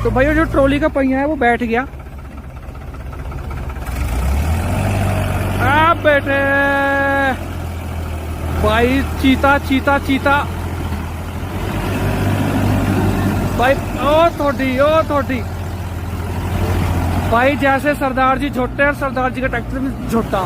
तो भाई जो ट्रॉली का पहिया है वो बैठ गया। आ बेटे भाई चीता चीता चीता भाई ओ थोड़ी भाई जैसे सरदार जी झोटे और सरदार जी का ट्रैक्टर में झोटा।